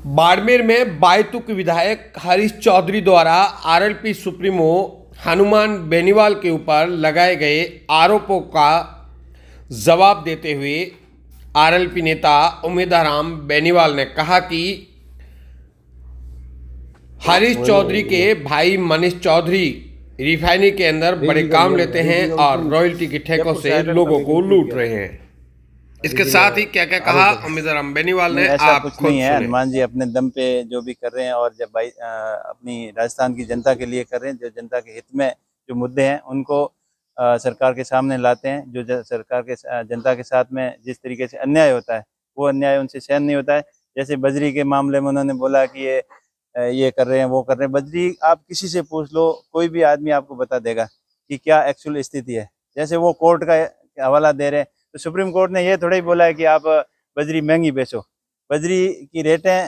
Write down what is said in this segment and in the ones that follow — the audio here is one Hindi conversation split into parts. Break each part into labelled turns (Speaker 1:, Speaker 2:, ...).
Speaker 1: बाड़मेर में बायतुक विधायक हरीश चौधरी द्वारा आरएलपी सुप्रीमो हनुमान बेनीवाल के ऊपर लगाए गए आरोपों का जवाब देते हुए आरएलपी नेता उमेदाराम बेनीवाल ने कहा कि हरीश चौधरी के भाई मनीष चौधरी रिफाइनरी के अंदर बड़े काम लेते हैं और रॉयल्टी के ठेकों से लोगों को लूट रहे हैं। इसके साथ ही क्या क्या कहा उमेदाराम बेनीवाल ने,
Speaker 2: ऐसा
Speaker 1: आप
Speaker 2: कुछ
Speaker 1: खुद
Speaker 2: नहीं है।
Speaker 1: सुने।
Speaker 2: हनुमान जी अपने दम पे जो भी कर रहे हैं और जब भाई अपनी राजस्थान की जनता के लिए कर रहे हैं, जो जनता के हित में जो मुद्दे हैं उनको सरकार के सामने लाते हैं। जो सरकार के जनता के साथ में जिस तरीके से अन्याय होता है वो अन्याय उनसे सहन नहीं होता है। जैसे बजरी के मामले में उन्होंने बोला कि ये कर रहे हैं, वो कर रहे हैं। बजरी आप किसी से पूछ लो, कोई भी आदमी आपको बता देगा कि क्या एक्चुअल स्थिति है। जैसे वो कोर्ट का हवाला दे रहे हैं, तो सुप्रीम कोर्ट ने ये थोड़ा ही बोला है कि आप बजरी महंगी बेचो। बजरी की रेटें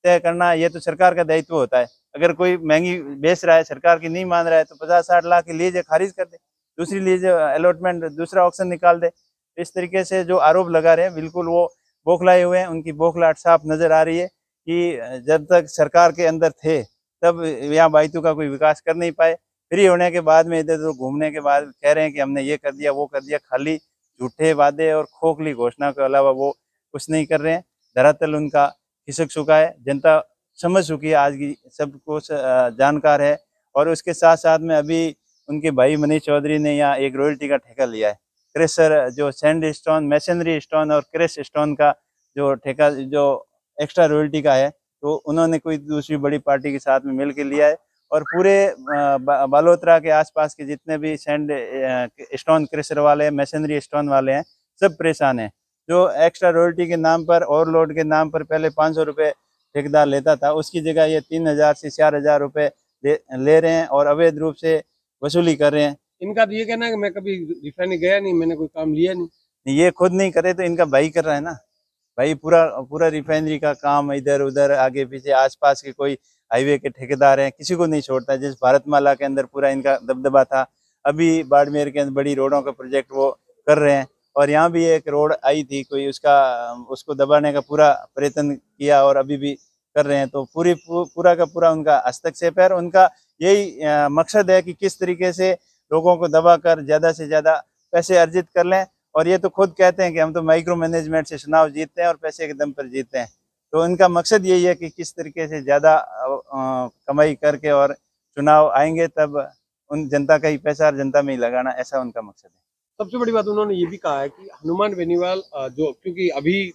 Speaker 2: तय करना ये तो सरकार का दायित्व होता है। अगर कोई महंगी बेच रहा है, सरकार की नहीं मान रहा है, तो 50-60 लाख की लीज खारिज कर दे, दूसरी लीज अलॉटमेंट, दूसरा ऑक्शन निकाल दे। इस तरीके से जो आरोप लगा रहे हैं बिल्कुल वो बौखलाए हुए हैं। उनकी बौखलाहट साफ नजर आ रही है कि जब तक सरकार के अंदर थे तब यहाँ बायतू का कोई विकास कर नहीं पाए। फ्री होने के बाद में इधर उधर घूमने के बाद कह रहे हैं कि हमने ये कर दिया, वो कर दिया। खाली झूठे वादे और खोखली घोषणा के अलावा वो कुछ नहीं कर रहे हैं। धरातल उनका खिसक चुका है, जनता समझ चुकी है, आज की सब कुछ जानकार है। और उसके साथ साथ में अभी उनके भाई मनीष चौधरी ने यहाँ एक रॉयल्टी का ठेका लिया है। क्रेशर जो सैंड स्टोन, मैसनरी स्टोन और क्रेश स्टोन का जो ठेका जो एक्स्ट्रा रॉयल्टी का है, तो उन्होंने कोई दूसरी बड़ी पार्टी के साथ में मिल के लिया है। और पूरे बालोतरा के आसपास के जितने भी सैंड स्टोन क्रेशर वाले हैं, मैसनरी स्टोन वाले हैं, सब परेशान हैं। जो एक्स्ट्रा रॉयल्टी के नाम पर, ओवरलोड के नाम पर पहले 500 रुपये ठेकेदार लेता था, उसकी जगह ये 3000 से 4000 रुपये ले रहे हैं और अवैध रूप से वसूली कर रहे हैं।
Speaker 3: इनका तो ये कहना है कि मैं कभी रिफाइनरी गया नहीं, मैंने कोई काम लिया नहीं।
Speaker 2: ये खुद नहीं करे तो इनका भाई कर रहा है ना। भाई पूरा रिफाइनरी का काम इधर उधर आगे पीछे आसपास के कोई हाईवे के ठेकेदार हैं, किसी को नहीं छोड़ता। जिस भारतमाला के अंदर पूरा इनका दबदबा था, अभी बाड़मेर के अंदर बड़ी रोडों का प्रोजेक्ट वो कर रहे हैं। और यहाँ भी एक रोड आई थी कोई, उसको दबाने का पूरा प्रयत्न किया और अभी भी कर रहे हैं। तो पूरा का पूरा उनका हस्तक्षेप है। और उनका यही मकसद है कि किस तरीके से लोगों को दबाकर ज़्यादा से ज़्यादा पैसे अर्जित कर लें। और ये तो खुद कहते हैं कि हम तो माइक्रो मैनेजमेंट से चुनाव जीतते हैं और पैसे के दम पर जीतते हैं। तो इनका मकसद यही है कि किस तरीके से ज़्यादा कमाई करके और चुनाव आएंगे तब उन जनता का ही पैसा जनता में ही लगाना, ऐसा उनका मकसद है।
Speaker 3: सबसे बड़ी बात उन्होंने ये भी कहा है कि हनुमान बेनीवाल जो, क्योंकि अभी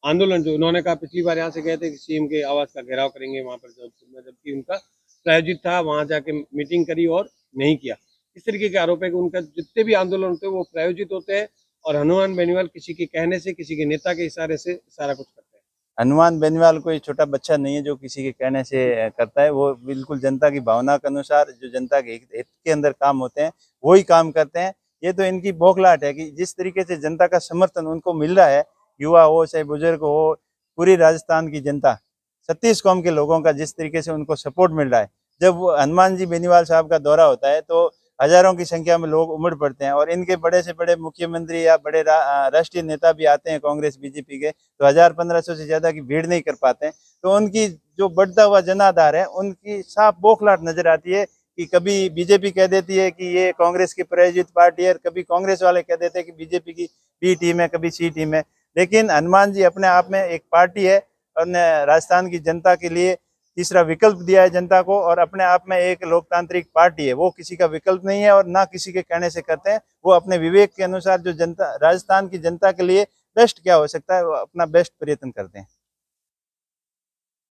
Speaker 3: आंदोलन जो उन्होंने कहा, पिछली बार यहाँ से गए थे कि सीएम के आवास का घेराव करेंगे वहां पर जबलपुर में, जबकि उनका प्रायोजित था, वहां जाके मीटिंग करी और नहीं किया। इस तरीके के आरोप है कि उनका जितने भी आंदोलन होते हैं वो प्रायोजित होते हैं और हनुमान बेनीवाल किसी के कहने से, किसी के नेता के इशारे से सारा कुछ करते हैं।
Speaker 2: हनुमान बेनीवाल कोई छोटा बच्चा नहीं है जो किसी के कहने से करता है। वो बिल्कुल जनता की भावना के अनुसार जो जनता के हित के अंदर काम होते हैं वही काम करते हैं। ये तो इनकी बौखलाहट है कि जिस तरीके से जनता का समर्थन उनको मिल रहा है, युवा हो चाहे बुजुर्ग हो, पूरी राजस्थान की जनता 36 कौम के लोगों का जिस तरीके से उनको सपोर्ट मिल रहा है। जब हनुमान जी बेनीवाल साहब का दौरा होता है तो हजारों की संख्या में लोग उमड़ पड़ते हैं। और इनके बड़े से बड़े मुख्यमंत्री या बड़े राष्ट्रीय नेता भी आते हैं कांग्रेस बीजेपी के, तो 1000-1500 से ज्यादा की भीड़ नहीं कर पाते हैं। तो उनकी जो बढ़ता हुआ जनाधार है, उनकी साफ बौखलाहट नजर आती है कि कभी बीजेपी कह देती है कि ये कांग्रेस की प्रायोजित पार्टी है, कभी कांग्रेस वाले कह देते हैं कि बीजेपी की बी टीम है, कभी सी टीम है। लेकिन हनुमान जी अपने आप में एक पार्टी है और राजस्थान की जनता के लिए तीसरा विकल्प दिया है जनता को, और अपने आप में एक लोकतांत्रिक पार्टी है। वो किसी का विकल्प नहीं है और ना किसी के कहने से करते हैं। वो अपने विवेक के अनुसार जो जनता, राजस्थान की जनता के लिए बेस्ट क्या हो सकता है, वो अपना बेस्ट प्रयत्न करते हैं।